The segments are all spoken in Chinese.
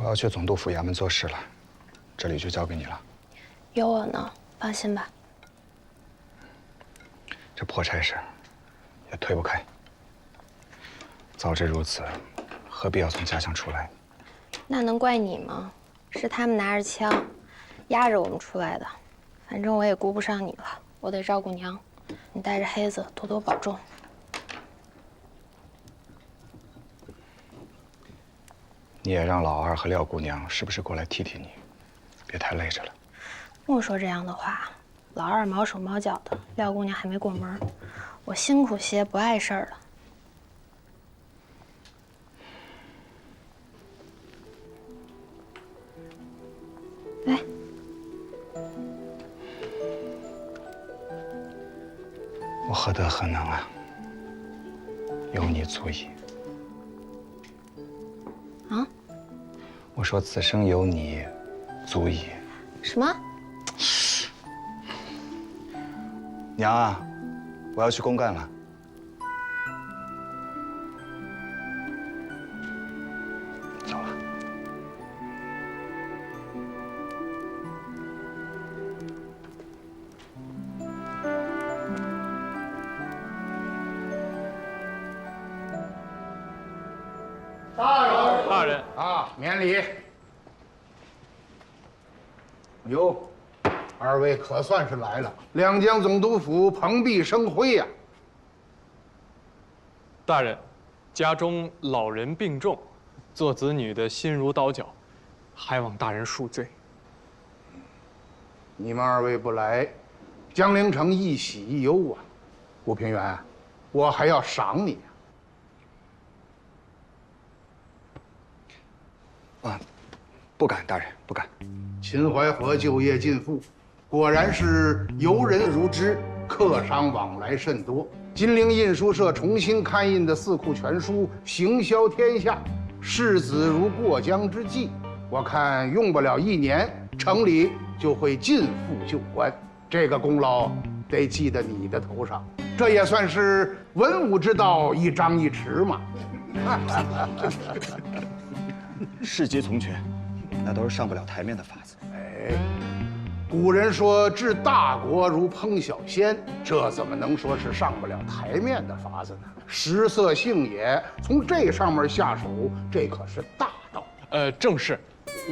我要去总督府衙门做事了，这里就交给你了。有我呢，放心吧。这破差事也推不开。早知如此，何必要从家乡出来？那能怪你吗？是他们拿着枪，压着我们出来的。反正我也顾不上你了，我得照顾娘。你带着黑子多多保重。你也让老二和廖姑娘时不时过来替替你，别太累着了。莫说这样的话，老二毛手毛脚的，廖姑娘还没过门，我辛苦些不碍事儿了。来，我何德何能啊？有你足矣。啊？我说此生有你，足矣。什么？娘啊，我要去公干了。走了。大人啊，免礼。哟，二位可算是来了。两江总督府蓬荜生辉呀。大人，家中老人病重，做子女的心如刀绞，还望大人恕罪。你们二位不来，江陵城一喜一忧啊。吴平原，我还要赏你啊！不敢，大人，不敢。秦淮河旧业尽复，果然是游人如织，客商往来甚多。金陵印书社重新刊印的《四库全书》行销天下，世子如过江之鲫。我看用不了1年，城里就会尽复旧观。这个功劳得记在你的头上，这也算是文武之道一张一弛嘛。世极从权，那都是上不了台面的法子。哎，古人说治大国如烹小鲜，这怎么能说是上不了台面的法子呢？食色性也，从这上面下手，这可是大道。正是。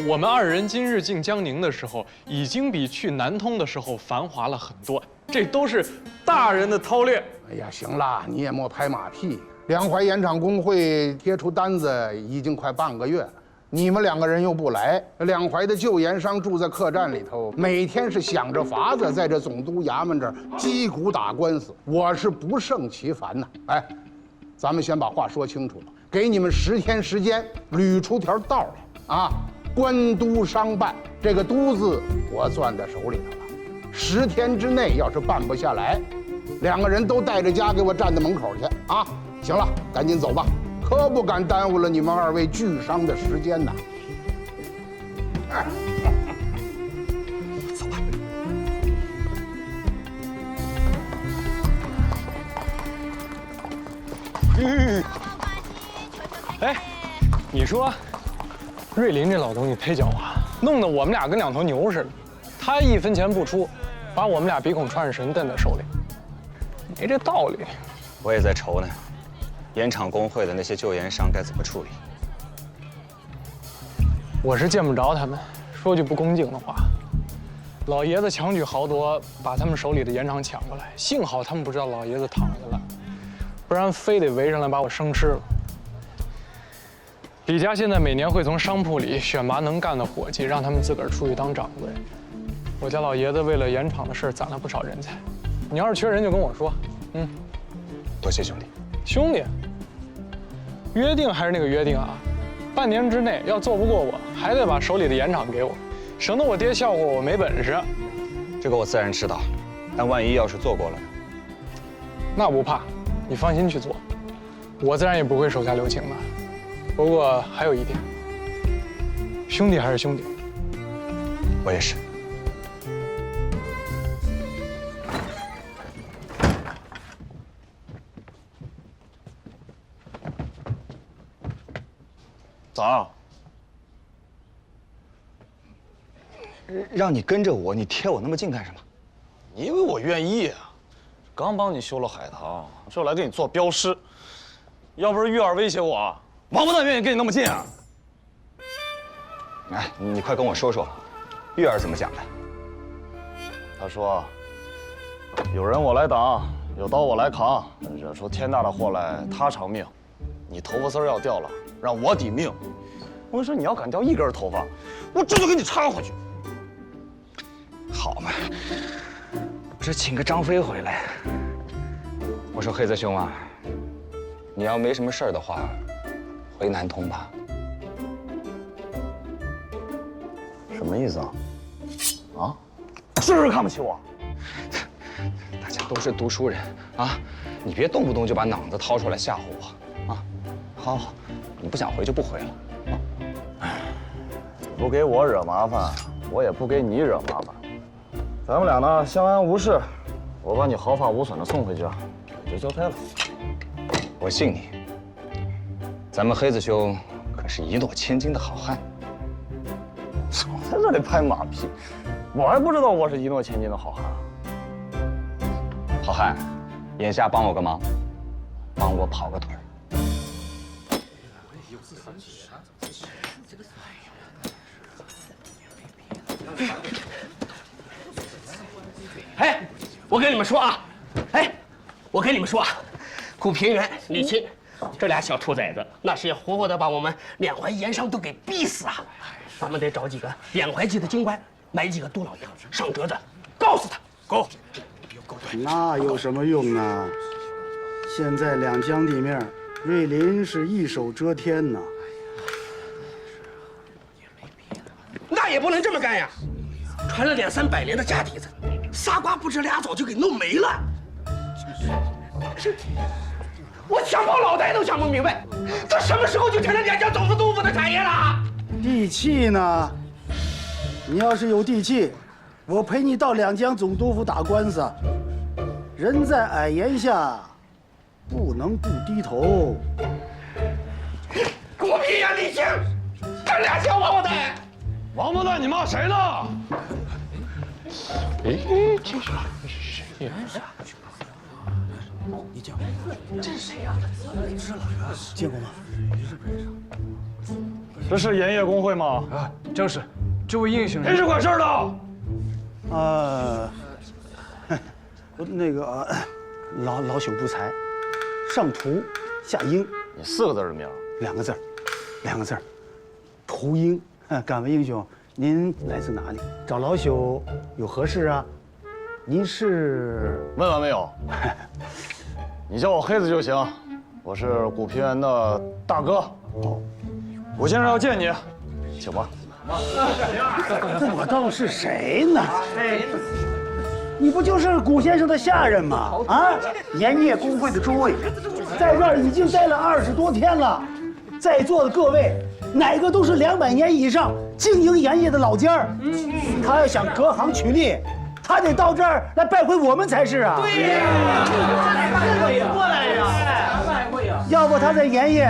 我们二人今日进江宁的时候，已经比去南通的时候繁华了很多，这都是大人的韬略。哎呀，行了，你也莫拍马屁。两淮盐场工会贴出单子已经快半个月了，你们2个人又不来，两淮的旧盐商住在客栈里头，每天是想着法子在这总督衙门这儿击鼓打官司，我是不胜其烦呐。哎，咱们先把话说清楚吧，给你们10天时间，捋出条道来啊！官督商办，这个“督”字我攥在手里头了。10天之内要是办不下来，2个人都带着家给我站在门口去啊！行了，赶紧走吧，可不敢耽误了你们2位聚商的时间呐。走吧。哎，你说，瑞林这老东西忒狡猾，弄得我们俩跟2头牛似的。他1分钱不出，把我们俩鼻孔穿上绳蹬在手里，没这道理。我也在愁呢，盐场工会的那些旧盐商该怎么处理？我是见不着他们，说句不恭敬的话，老爷子强举豪夺，把他们手里的盐场抢过来，幸好他们不知道老爷子躺下了，不然非得围上来把我生吃了。李家现在每年会从商铺里选拔能干的伙计，让他们自个儿出去当掌柜。我家老爷子为了盐场的事攒了不少人才，你要是缺人就跟我说。多谢兄弟。兄弟，约定还是那个约定啊，半年之内要做不过我，还得把手里的盐场给我，省得我爹笑话我没本事。这个我自然知道，但万一要是做过了呢？那不怕，你放心去做，我自然也不会手下留情的。不过还有一点，兄弟还是兄弟。我也是。早。让你跟着我，你贴我那么近干什么？你以为我愿意啊？刚帮你修了海棠，这来给你做标识。要不是玉儿威胁我，王八蛋愿意跟你那么近啊？哎，你快跟我说说，玉儿怎么讲的？他说：“有人我来挡，有刀我来扛，惹出天大的祸来他偿命。你头发丝要掉了，让我抵命。我跟你说，你要敢掉一根头发，我这就给你插回去。”好嘛，我这请个张飞回来。我说黑子兄啊，你要没什么事儿的话，回南通吧。什么意思啊？啊？是不是看不起我？大家都是读书人啊，你别动不动就把脑子掏出来吓唬我啊！好，好，你不想回就不回了。不给我惹麻烦，我也不给你惹麻烦。咱们俩呢相安无事，我把你毫发无损的送回家，就交差了。我信你，咱们黑子兄可是一诺千金的好汉。总在这里拍马屁，我还不知道我是一诺千金的好汉。好汉，眼下帮我个忙，帮我跑个腿儿。哎，我跟你们说啊，哎，我跟你们说啊，古平原、李钦这俩小兔崽子，那是要活活的把我们两淮盐商都给逼死啊！咱们得找几个两淮籍的京官，买几个杜老爷上折子，告诉他。go。那有什么用啊？现在两江地面，瑞林是一手遮天呐。那也不能这么干呀！传了200-300年的家底子，仨瓜不知俩枣就给弄没了。我想跑脑袋都想不明白，这什么时候就成了两江总督督府的产业了？地气呢？你要是有地气，我陪你到两江总督府打官司。人在矮檐下，不能不低头。古平原李靖，这俩小王八蛋！王八蛋，你骂谁呢？见过吗？这是盐业工会吗？啊，正是，这位英雄谁是管事儿的？那个老朽不才，上图下英你4个字的名，2个字，2个字，图英。敢问英雄，您来自哪里？找老朽有何事啊？您是？问完没有？你叫我黑子就行，我是古平原的大哥。哦，古先生要见你，请吧。我倒是谁呢？你不就是古先生的下人吗？啊，盐业工会的诸位，在这儿已经待了20多天了，在座的各位，哪个都是200年以上经营盐业的老家儿。他要想隔行取利，他得到这儿来拜会我们才是啊。对呀，过来呀，拜会呀。要不他在盐业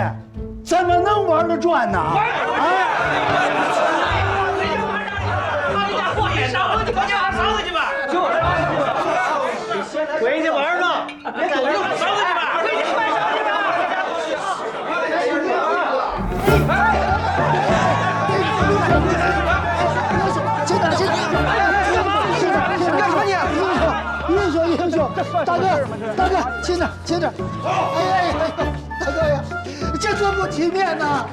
怎么能玩得转呢？啊！回去玩呢，别走路，上去吧，回去快上去吧！英雄，大哥，轻点，哎，大哥呀，这多不体面呐！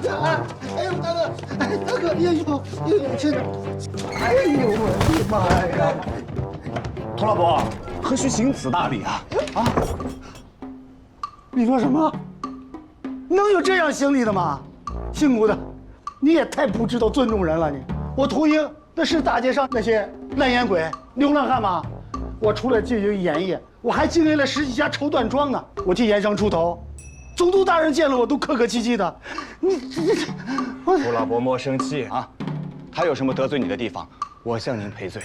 哎呦，大哥，英雄，轻点！哎呦，我的妈呀！佟老伯，何须行此大礼啊？啊！你说什么？能有这样行礼的吗？姓古的，你也太不知道尊重人了你！我屠英那是大街上那些烂烟鬼、流浪汉吗？我除了经营盐业，我还经营了10几家绸缎庄呢。我替盐商出头，总督大人见了我都客客气气的。佟老伯莫生气啊！他有什么得罪你的地方，我向您赔罪。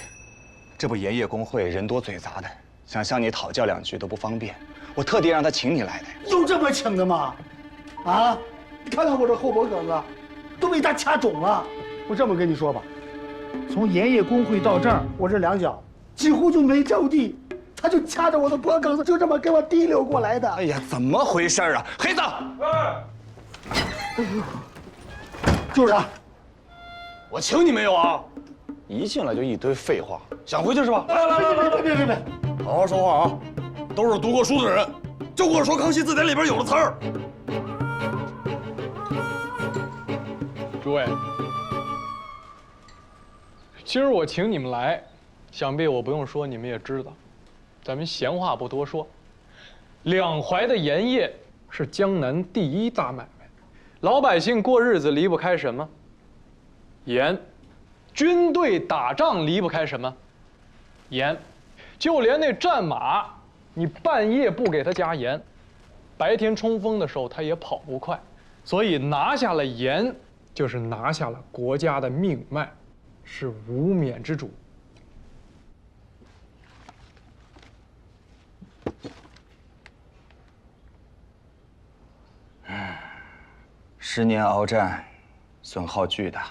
这不盐业工会人多嘴杂的，想向你讨教2句都不方便，我特地让他请你来的。有这么请的吗？啊！你看看我这后脖梗子，都被他掐肿了。我这么跟你说吧，从盐业工会到这儿，我这两脚几乎就没着地，他就掐着我的脖梗子，就这么给我提溜过来的。哎呀，怎么回事啊？黑子，就是他。我请你没有啊？一进来就一堆废话，想回去是吧？来，别，好好说话啊！都是读过书的人，就跟我说《康熙字典》里边有的词儿。诸位，今儿我请你们来，想必我不用说，你们也知道。咱们闲话不多说，两淮的盐业是江南第一大买卖，老百姓过日子离不开什么？盐。军队打仗离不开什么？盐。就连那战马，你半夜不给他加盐，白天冲锋的时候他也跑不快。所以拿下了盐，就是拿下了国家的命脉，是无冕之主。10年鏖战，损耗巨大。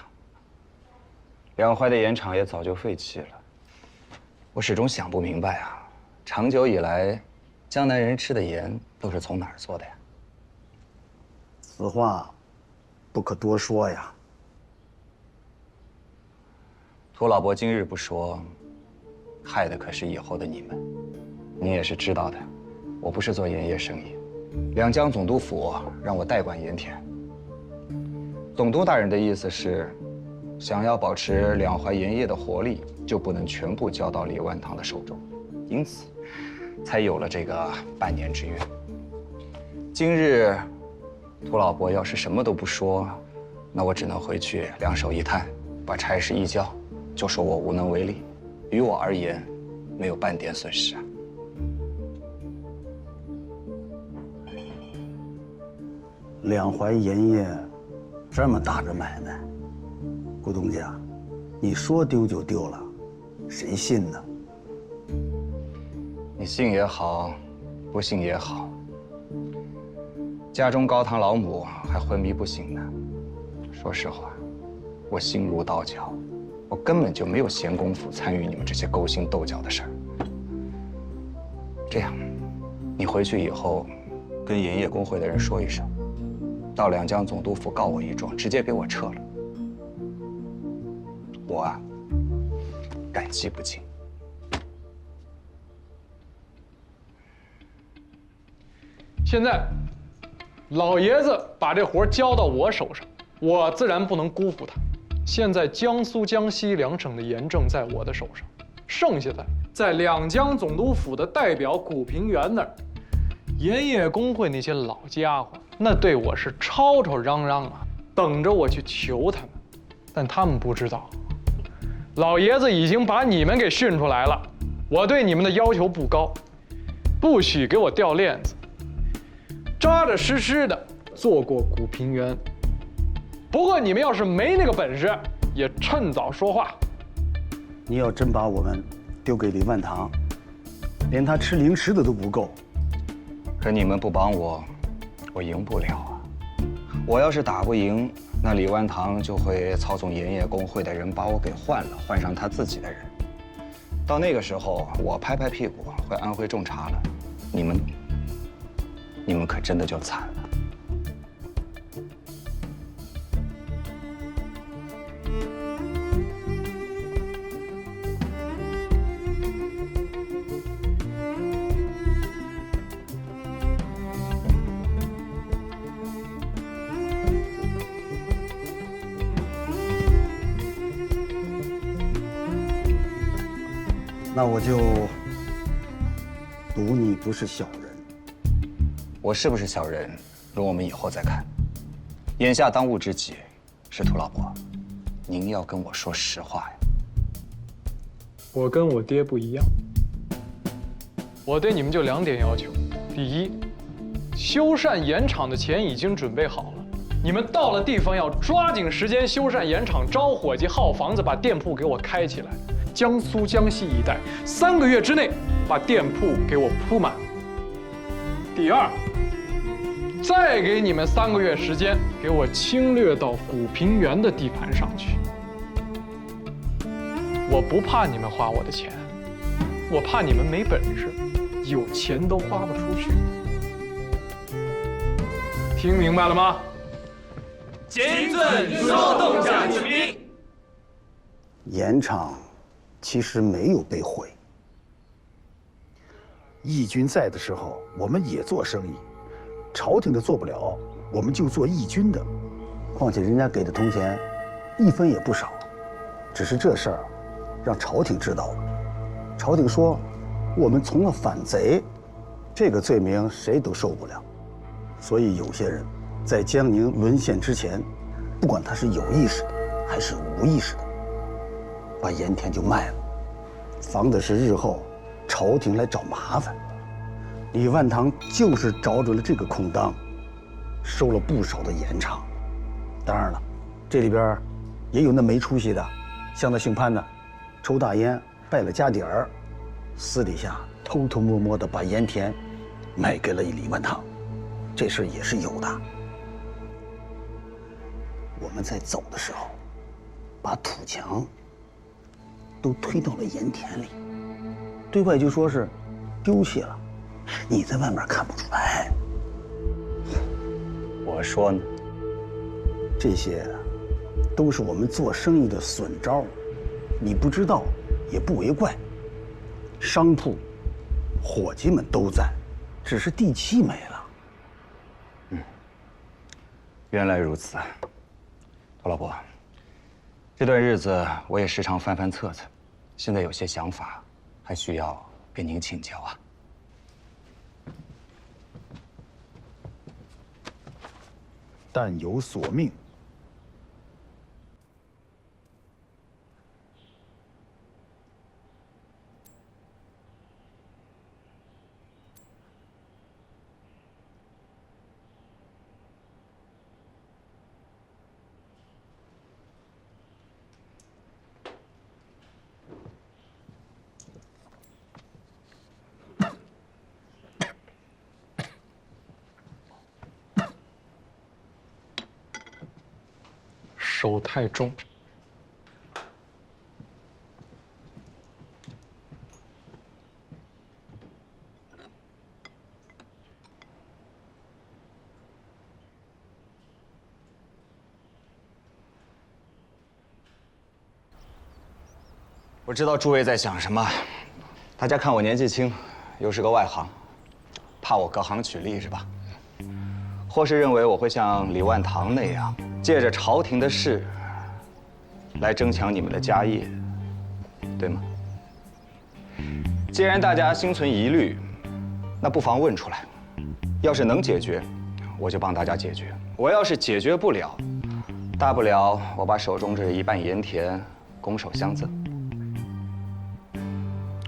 两淮的盐场也早就废弃了。我始终想不明白啊，长久以来，江南人吃的盐都是从哪儿做的呀？此话不可多说呀。涂老伯今日不说，害的可是以后的你们。你也是知道的，我不是做盐业生意，两江总督府让我代管盐田。总督大人的意思是，想要保持两淮盐业的活力，就不能全部交到李万堂的手中，因此才有了这个半年之约。今日涂老伯要是什么都不说，那我只能回去两手一摊，把差事一交，就说我无能为力。于我而言，没有半点损失啊。两淮盐业这么大的买卖，顾东家，你说丢就丢了，谁信呢？你信也好，不信也好，家中高堂老母还昏迷不醒呢。说实话，我心如刀绞，我根本就没有闲工夫参与你们这些勾心斗角的事儿。这样，你回去以后，跟盐业工会的人说一声，到两江总督府告我一状，直接给我撤了。我啊，感激不尽。现在，老爷子把这活交到我手上，我自然不能辜负他。现在江苏、江西两省的盐政在我的手上，剩下的在两江总督府的代表古平原那儿。盐业工会那些老家伙，那对我是吵吵嚷嚷啊，等着我去求他们。但他们不知道，老爷子已经把你们给训出来了。我对你们的要求不高，不许给我掉链子，扎扎实实的做过古平原。不过你们要是没那个本事，也趁早说话。你要真把我们丢给李万堂，连他吃零食的都不够。可你们不帮我，我赢不了啊！我要是打不赢，那李万堂就会操纵盐业工会的人把我给换了，换上他自己的人。到那个时候，我拍拍屁股会安徽种茶了，你们可真的就惨了。那我就赌你不是小人。我是不是小人，容我们以后再看。眼下当务之急是涂老伯，您要跟我说实话呀。我跟我爹不一样，我对你们就2点要求：第一，修缮盐场的钱已经准备好了，你们到了地方要抓紧时间修缮盐场，招伙计、耗房子，把店铺给我开起来。江苏、江西一带3个月之内把店铺给我铺满。第二，再给你们3个月时间，给我侵略到古平原的地盘上去。我不怕你们花我的钱，我怕你们没本事，有钱都花不出去。听明白了吗？谨遵说动家之命。盐场其实没有被毁。义军在的时候，我们也做生意，朝廷的做不了，我们就做义军的。况且人家给的铜钱，1分也不少。只是这事儿让朝廷知道了，朝廷说我们从了反贼，这个罪名谁都受不了。所以有些人在江宁沦陷之前，不管他是有意识的还是无意识的，把盐田就卖了，防的是日后朝廷来找麻烦。李万堂就是找准了这个空当，收了不少的盐场。当然了，这里边也有那没出息的，像那姓潘的，抽大烟败了家底儿，私底下偷偷摸摸的把盐田卖给了李万堂，这事儿也是有的。我们在走的时候，把土墙都推到了盐田里，对外就说是丢弃了，你在外面看不出来。我说呢，这些都是我们做生意的损招，你不知道也不为怪。商铺、伙计们都在，只是地契没了。原来如此。陶老伯，这段日子我也时常翻翻册子，现在有些想法，还需要跟您请教啊。但有所命。手太重。我知道诸位在想什么，大家看我年纪轻，又是个外行，怕我隔行取利是吧？或是认为我会像李万堂那样，借着朝廷的事来争抢你们的家业，对吗？既然大家心存疑虑，那不妨问出来。要是能解决，我就帮大家解决；我要是解决不了，大不了我把手中这1半盐田拱手相赠。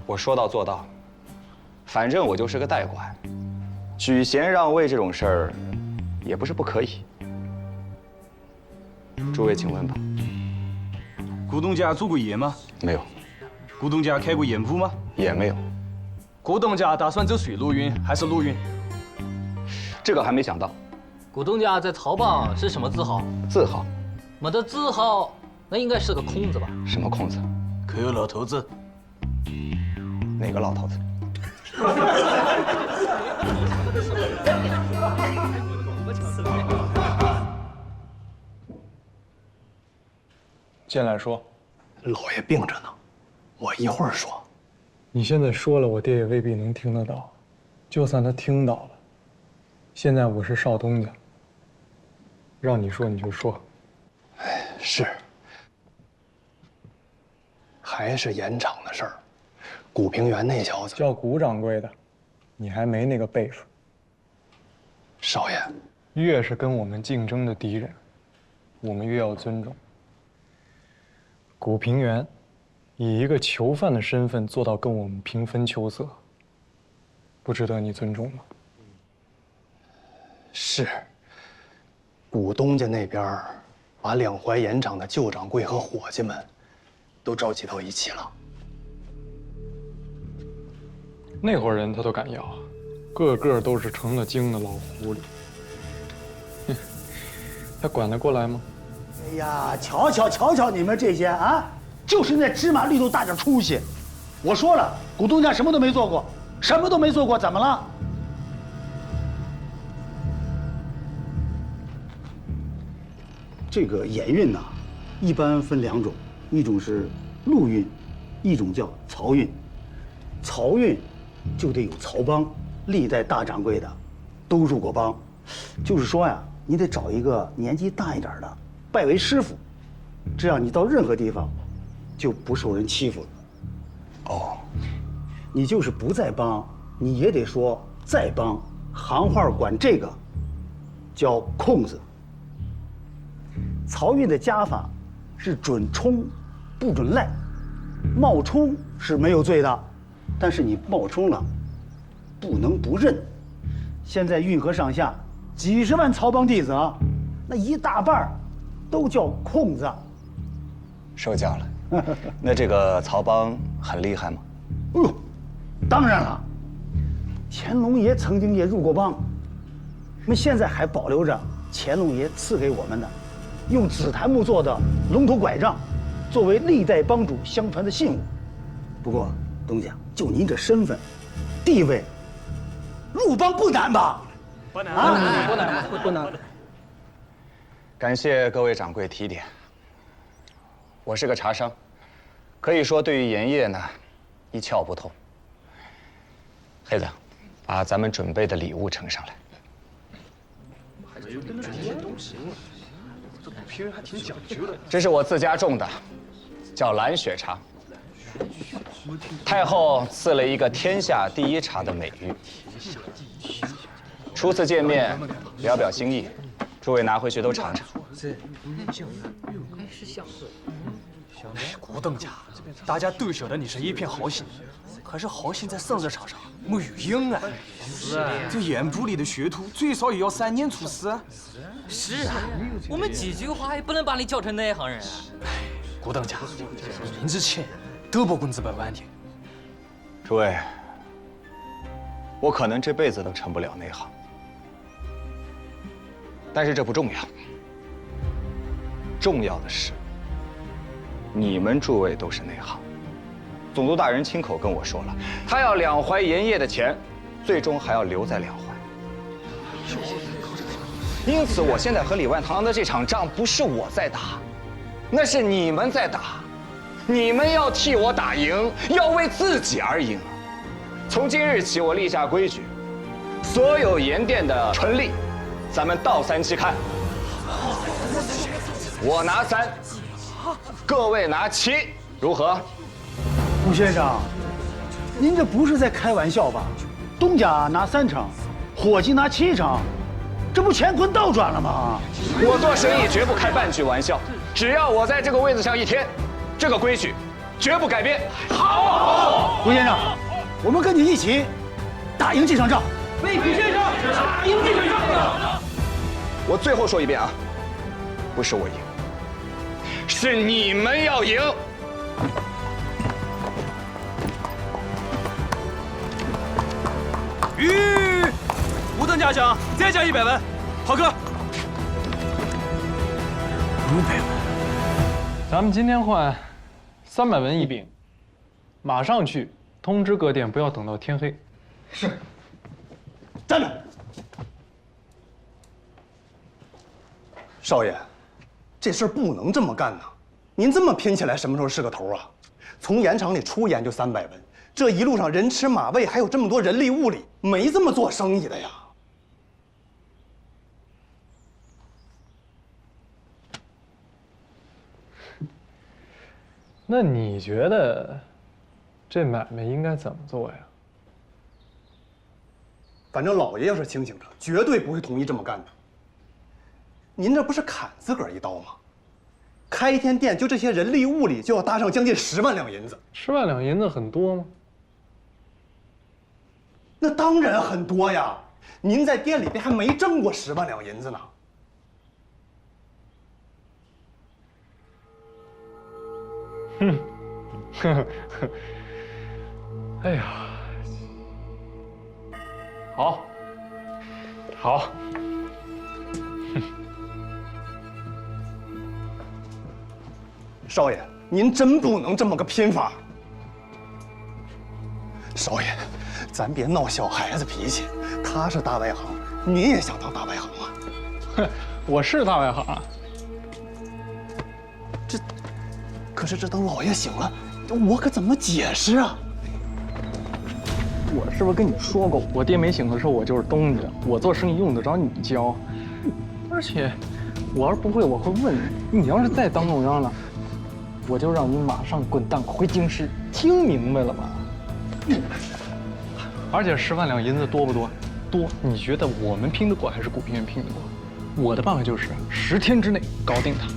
我说到做到，反正我就是个代管，举贤让位这种事儿，也不是不可以。诸位请问吧。古董家做过盐吗？没有。古董家开过盐铺吗？也没有。古董家打算走水路运还是陆运？这个还没想到。股东家在曹帮是什么字号？字号？我的字号那应该是个空字吧？什么空字？可有老头子。哪个老头子？进来说。老爷病着呢，我一会儿说。你现在说了，我爹也未必能听得到。就算他听到了，现在我是少东家，让你说你就说。哎，是。还是盐场的事儿。古平原那小子叫古掌柜的，你还没那个辈分。少爷，越是跟我们竞争的敌人，我们越要尊重。古平原以一个囚犯的身份做到跟我们平分秋色，不值得你尊重吗？是。古东家那边把两淮盐场的旧掌柜和伙计们都召集到一起了。那伙人他都敢要，个个都是成了精的老狐狸。他管得过来吗？哎呀，瞧瞧你们这些啊，就是那芝麻绿豆大点出息。我说了，股东家什么都没做过，什么都没做过，怎么了？这个盐运呐，一般分2种，一种是陆运，一种叫漕运。漕运就得有漕帮，历代大掌柜的都入过帮，就是说呀，你得找一个年纪大一点的，拜为师傅，这样你到任何地方就不受人欺负了。哦，你就是不在帮，你也得说在帮，行话管这个叫空子。漕运的家法是准冲，不准赖。冒充是没有罪的，但是你冒充了，不能不认。现在运河上下几十万漕帮弟子啊，那一大半都叫空子。受教了。那这个曹帮很厉害吗？哎呦，当然了，乾隆爷曾经也入过帮，那么现在还保留着乾隆爷赐给我们的用紫檀木做的龙头拐杖，作为历代帮主相传的信物。不过东家，就您这身份、地位，入帮不难吧？不难，不难。感谢各位掌柜提点。我是个茶商，可以说对于盐业呢，一窍不通。黑子，把咱们准备的礼物呈上来。这是我自家种的，叫蓝雪茶。太后赐了一个天下第一茶的美誉。初次见面，表表心意，诸位拿回去都尝尝。古董家，大家都晓得你是一片好心，可是好心在生意场上没有用啊。是啊，这盐部里的学徒最少也要3年出师。是啊，我们几句话也不能把你教成内行人啊。古董家，人之前都不工资100万的。诸位，我可能这辈子都成不了内行，但是这不重要，重要的是，你们诸位都是内行。总督大人亲口跟我说了，他要两淮盐业的钱，最终还要留在两淮。因此，我现在和李万堂的这场仗不是我在打，那是你们在打。你们要替我打赢，要为自己而赢。从今日起，我立下规矩，所有盐店的纯利，咱们倒3期看。我拿3，各位拿7，如何？顾先生，您这不是在开玩笑吧？东家拿3成，伙计拿7成，这不乾坤倒转了吗？我做生意绝不开半句玩笑，只要我在这个位子上一天，这个规矩绝不改变。好，顾先生，我们跟你一起打赢这场仗。为顾先生打赢这场仗。我最后说一遍啊，不是我赢，是你们要赢。无等嘉奖，再加100文，好哥。500文，咱们今天换300文一饼，马上去通知各店，不要等到天黑。是。站着。少爷，这事儿不能这么干呐！您这么拼起来，什么时候是个头啊？从盐场里出盐就300文，这一路上人吃马喂，还有这么多人力物力，没这么做生意的呀。那你觉得这买卖应该怎么做呀？反正老爷要是清醒着，绝对不会同意这么干的。您这不是砍自个儿一刀吗？开一天店，就这些人力物力，就要搭上将近10万两银子。10万两银子很多吗？那当然很多呀！您在店里边还没挣过10万两银子呢。哼，呵呵呵，哎呀，好，好，少爷，您真不能这么个拼法。少爷，咱别闹小孩子脾气。他是大外行，你也想当大外行吗？哼，我是大外行啊。可是这等老爷醒了，我可怎么解释啊？我是不是跟你说过，我爹没醒的时候我就是东家，我做生意用得着你教？而且，我要是不会，我会问你。你要是再当中央了，我就让你马上滚蛋回京师，听明白了吗？而且10万两银子多不多？多。你觉得我们拼得过还是古平原拼得过？我的办法就是10天之内搞定他，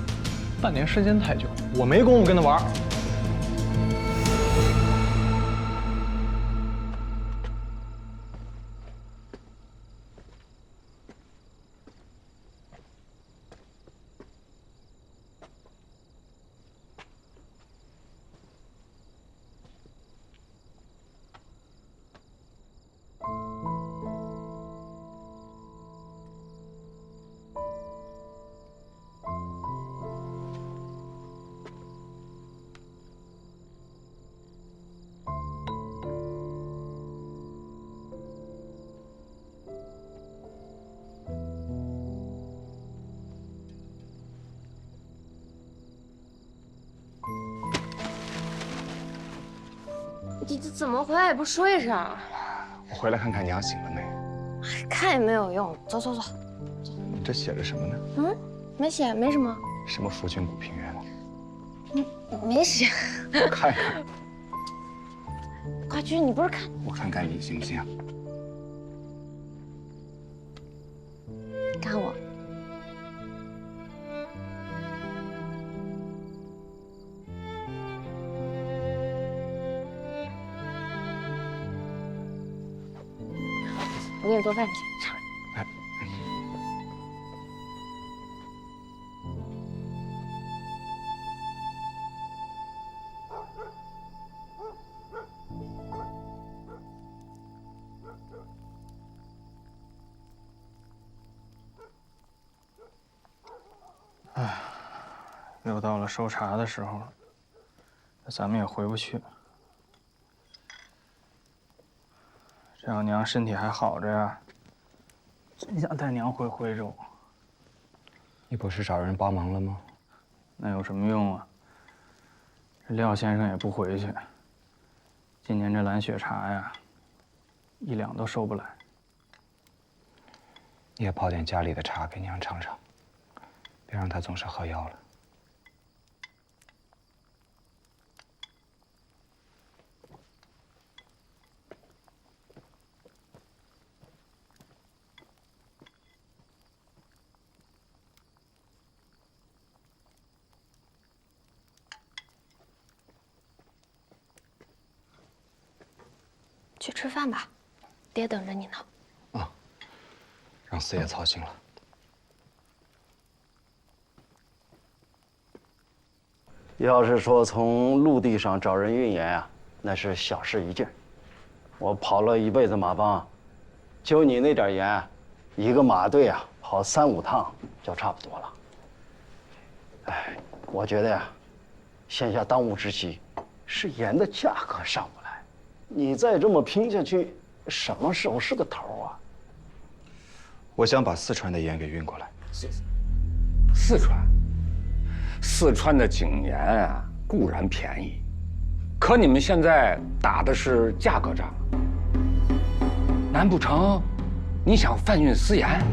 半年时间太久，我没工夫跟他玩。你这怎么回来也不睡上？我回来看看娘醒了没。看也没有用，走走走。你这写着什么呢？嗯，没写，没什么。什么福郡古平原？没写。我看看。快去，你不是看？我看看你行不行？看我。我给你做饭去，上来。哎，又到了收茶的时候了，那咱们也回不去了。这样娘身体还好着呀，真想带娘回徽州。你不是找人帮忙了吗？那有什么用啊？这廖先生也不回去。今年这蓝雪茶呀，1两都收不来。你也泡点家里的茶给娘尝尝，别让她总是喝药了。去吃饭吧，爹等着你呢。啊，让四爷操心了。要是说从陆地上找人运盐啊，那是小事一件。我跑了一辈子马帮，就你那点盐，一个马队啊跑3、5趟就差不多了。哎，我觉得呀，现下当务之急是盐的价格上不来。你再这么拼下去，什么时候是个头啊？我想把四川的盐给运过来。四川的井盐啊，固然便宜，可你们现在打的是价格战，难不成你想贩运私盐？